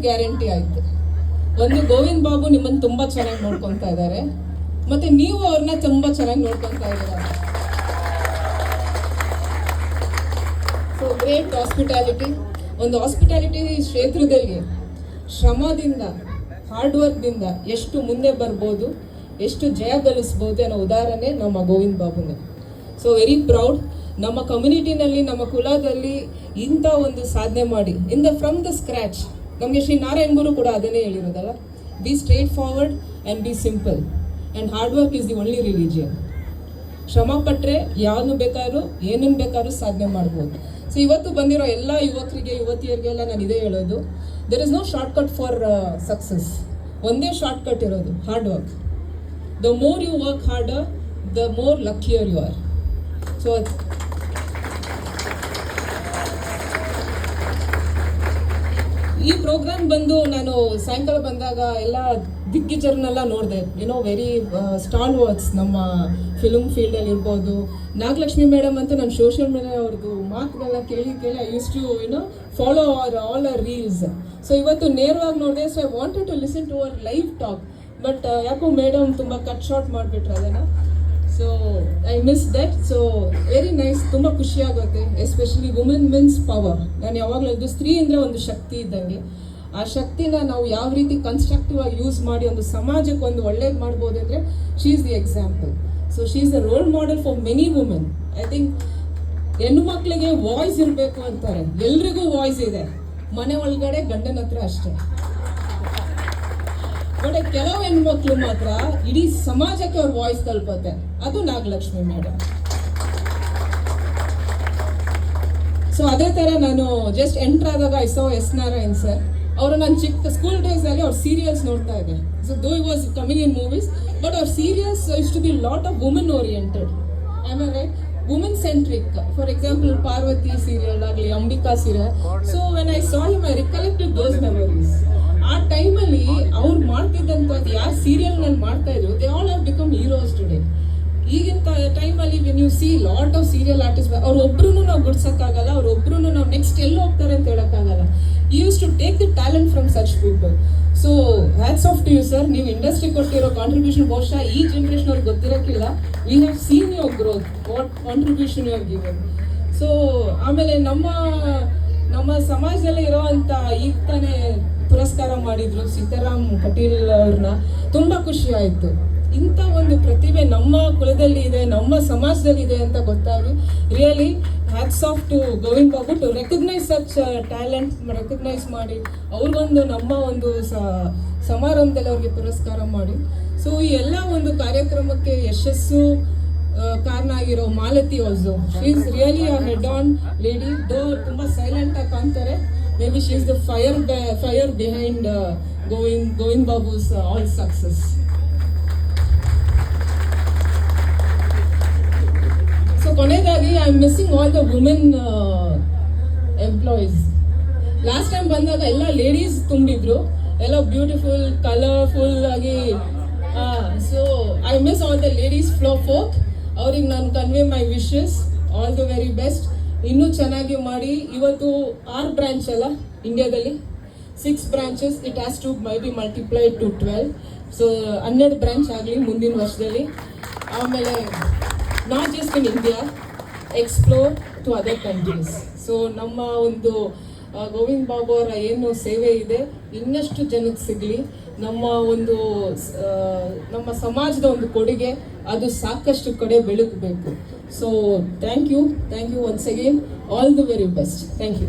Guarantee ಆಯ್ತು. ಒಂದು ಗೋವಿಂದ್ ಬಾಬು ನಿಮ್ಮನ್ನು ತುಂಬಾ ಚೆನ್ನಾಗಿ ನೋಡ್ಕೊಂತಾ ಇದ್ದಾರೆ, ಮತ್ತೆ ನೀವು ಅವ್ರನ್ನ ತುಂಬಾ ಚೆನ್ನಾಗಿ ನೋಡ್ಕೊಂತಾ ಇದ್ದೀರಾ. So great hospitality. ಒಂದು ಹಾಸ್ಪಿಟಾಲಿಟಿ ಕ್ಷೇತ್ರದಲ್ಲಿ ಶ್ರಮದಿಂದ, ಹಾರ್ಡ್ ವರ್ಕ್ದಿಂದ ಎಷ್ಟು ಮುಂದೆ ಬರ್ಬೋದು, ಎಷ್ಟು ಜಯ ಗಳಿಸ್ಬೋದು ಅನ್ನೋ ಉದಾಹರಣೆ ನಮ್ಮ ಗೋವಿಂದ್ ಬಾಬುನೇ. So very proud. ನಮ್ಮ ಕಮ್ಯುನಿಟಿನಲ್ಲಿ, ನಮ್ಮ ಕುಲದಲ್ಲಿ ಇಂಥ ಒಂದು ಸಾಧನೆ ಮಾಡಿ ಫ್ರಮ್ ದ ಸ್ಕ್ರ್ಯಾಚ್. ನಮಗೆ ಶ್ರೀ ನಾರಾಯಣ್ ಗುರು ಕೂಡ ಅದನ್ನೇ ಹೇಳಿರೋದಲ್ಲ, be straightforward and be simple and hard work is the only religion. ಶ್ರಮ ಪಟ್ಟರೆ ಯಾವನು ಬೇಕಾದ್ರೂ ಏನನ್ನು ಬೇಕಾದ್ರೂ ಸಾಧನೆ ಮಾಡ್ಬೋದು. ಸೊ ಇವತ್ತು ಬಂದಿರೋ ಎಲ್ಲ ಯುವಕರಿಗೆ, ಯುವತಿಯರಿಗೆಲ್ಲ ನಾನು ಇದೇ ಹೇಳೋದು, there is no shortcut for success. ಒಂದೇ ಶಾರ್ಟ್ ಕಟ್ ಇರೋದು, hard work. The more you work harder, the more luckier you are. So ಈ ಪ್ರೋಗ್ರಾಮ್ ಬಂದು ನಾನು ಸಾಯಂಕಾಲ ಬಂದಾಗ ಎಲ್ಲ ದಿಗ್ಗಜರನ್ನೆಲ್ಲ ನೋಡಿದೆ. ವೆರಿ ಸ್ಟಾಲ್ ವರ್ಡ್ಸ್ ನಮ್ಮ ಫಿಲ್ಮ್ ಫೀಲ್ಡಲ್ಲಿ ಇರ್ಬೋದು. ನಾಗಲಕ್ಷ್ಮಿ ಮೇಡಮ್ ಅಂತೂ ನಾನು ಸೋಷಿಯಲ್ ಮೀಡಿಯಾ ಅವ್ರದ್ದು ಮಾತುಗಳನ್ನ ಕೇಳಿ I used to follow all ಅವರ್ ರೀಲ್ಸ್. ಸೊ ಇವತ್ತು ನೇರವಾಗಿ ನೋಡಿದೆ. So I wanted to listen to ಅವರ್ ಲೈವ್ ಟಾಕ್, ಬಟ್ ಯಾಕೋ ಮೇಡಮ್ ತುಂಬ ಕಟ್ ಶಾರ್ಟ್ ಮಾಡಿಬಿಟ್ರು ಅದನ್ನು. So I miss that. So very nice, ತುಂಬ ಖುಷಿಯಾಗುತ್ತೆ. Especially women means power. ನಾನು ಯಾವಾಗಲೂ ಇದು ಸ್ತ್ರೀ ಅಂದರೆ ಒಂದು ಶಕ್ತಿ ಇದ್ದಂಗೆ. ಆ ಶಕ್ತಿನ ನಾವು ಯಾವ ರೀತಿ ಕನ್ಸ್ಟ್ರಕ್ಟಿವ್ ಆಗಿ ಯೂಸ್ ಮಾಡಿ ಒಂದು ಸಮಾಜಕ್ಕೆ ಒಂದು ಒಳ್ಳೇದು ಮಾಡ್ಬೋದು ಅಂದರೆ she is the example. So she is the role model for many women. I think ಹೆಣ್ಣು ಮಕ್ಕಳಿಗೆ ವಾಯ್ಸ್ ಇರಬೇಕು ಅಂತಾರೆ, ಎಲ್ರಿಗೂ ವಾಯ್ಸ್ ಇದೆ, ಮನೆ ಒಳಗಡೆ ಗಂಡನ ಹತ್ರ ಅಷ್ಟೇ. ಬಟ್ ಕೆಲವು ಹೆಣ್ಮಕ್ಳು ಮಾತ್ರ ಇಡೀ ಸಮಾಜಕ್ಕೆ ಅವ್ರ ವಾಯ್ಸ್ ತಲುಪುತ್ತೆ, ಅದು ನಾಗಲಕ್ಷ್ಮಿ ಮೇಡಮ್. ಸೊ ಅದೇ ಥರ ನಾನು ಜಸ್ಟ್ ಎಂಟರ್ ಆದಾಗ I saw S Narayan sir. ಅವರು ನಾನು ಚಿಕ್ಕ ಸ್ಕೂಲ್ ಡೇಸಲ್ಲಿ ಅವ್ರ ಸೀರಿಯಲ್ಸ್ ನೋಡ್ತಾ ಇದ್ದೆ. So though he was coming in movies, but ಅವ್ರ serials is to be lot of women oriented. Am I right? Women centric. For example Parvati serial ಆಗಲಿ, Ambika serial. So when I saw him I recollected those memories. ಆ ಟೈಮಲ್ಲಿ ಅವ್ರು ಮಾಡ್ತಿದ್ದಂಥದ್ದು ಯಾರು ಸೀರಿಯಲ್ನಲ್ಲಿ ಮಾಡ್ತಾ ಇದ್ರು, they all have become heroes today. ಈಗಿನ ಟೈಮಲ್ಲಿ when you see lot of serial artist, ಅವ್ರೊಬ್ರು ನಾವು ಗುಡ್ಸೋಕ್ಕಾಗಲ್ಲ, ಅವ್ರೊಬ್ರು ನಾವು ನೆಕ್ಸ್ಟ್ ಎಲ್ಲಿ ಹೋಗ್ತಾರೆ ಅಂತ ಹೇಳೋಕ್ಕಾಗಲ್ಲ. Used to take the talent from such people. So hats off to you sir. ನೀವು ಇಂಡಸ್ಟ್ರಿ ಕೊಟ್ಟಿರೋ ಕಾಂಟ್ರಿಬ್ಯೂಷನ್ ಬಹುಶಃ ಈ ಜನ್ರೇಷನ್ ಅವ್ರಿಗೆ ಗೊತ್ತಿರೋಕ್ಕಿಲ್ಲ. We have seen your growth, what contribution you have given. So ಆಮೇಲೆ ನಮ್ಮ ಸಮಾಜದಲ್ಲಿ ಇರೋವಂಥ ಈಗ ತಾನೇ ಪುರಸ್ಕಾರ ಮಾಡಿದ್ರು ಸೀತಾರಾಮ್ ಕಟೀಲ್ ಅವ್ರನ್ನ. ತುಂಬ ಖುಷಿ ಆಯಿತು. ಇಂಥ ಒಂದು ಪ್ರತಿಭೆ ನಮ್ಮ ಕುಲದಲ್ಲಿ ಇದೆ, ನಮ್ಮ ಸಮಾಜದಲ್ಲಿ ಇದೆ ಅಂತ ಗೊತ್ತಾಗಿ really hats off to Govind Babu to recognise such talent, recognise ಮಾಡಿ ಅವ್ರಿಗೊಂದು ನಮ್ಮ ಒಂದು ಸಮಾರಂಭದಲ್ಲಿ ಅವ್ರಿಗೆ ಪುರಸ್ಕಾರ ಮಾಡಿ. ಸೊ ಈ ಎಲ್ಲ ಒಂದು ಕಾರ್ಯಕ್ರಮಕ್ಕೆ ಯಶಸ್ಸು ಕಾರಣ ಆಗಿರೋ Malathi also, she is really a head on lady. ದೋ ತುಂಬ ಸೈಲೆಂಟ್ ಆಗಿ ಕಾಣ್ತಾರೆ. Maybe she is the fire behind Govind Babu's all success. So ಕೊನೆಯದಾಗಿ I am missing all the women employees. Last time ಬಂದಾಗ ಎಲ್ಲ ಲೇಡೀಸ್ ತುಂಬಿದ್ರು, ಎಲ್ಲ ಬ್ಯೂಟಿಫುಲ್ ಕಲರ್ಫುಲ್ ಆಗಿ. So I miss all the ladies folk. ಅವ್ರಿಗೆ ನಾನು convey my wishes, all the very best. ಇನ್ನೂ ಚೆನ್ನಾಗಿ ಮಾಡಿ. ಇವತ್ತು 6 ಬ್ರಾಂಚ್ ಅಲ್ಲ ಇಂಡಿಯಾದಲ್ಲಿ, 6 branches. It has to may be multiplied to 12. So 12 branch ಆಗಲಿ ಮುಂದಿನ ವರ್ಷದಲ್ಲಿ. ಆಮೇಲೆ not just in India, explore to other countries. So ನಮ್ಮ ಒಂದು ಗೋವಿಂದ್ ಬಾಬು ಅವರ ಏನು ಸೇವೆ ಇದೆ ಇನ್ನಷ್ಟು ಜನಕ್ಕೆ ಸಿಗಲಿ. ನಮ್ಮ ಸಮಾಜದ ಒಂದು ಕೊಡುಗೆ ಅದು ಸಾಕಷ್ಟು ಕಡೆ ಬೆಳಕಬೇಕು. So thank you once again. All the very best. Thank you.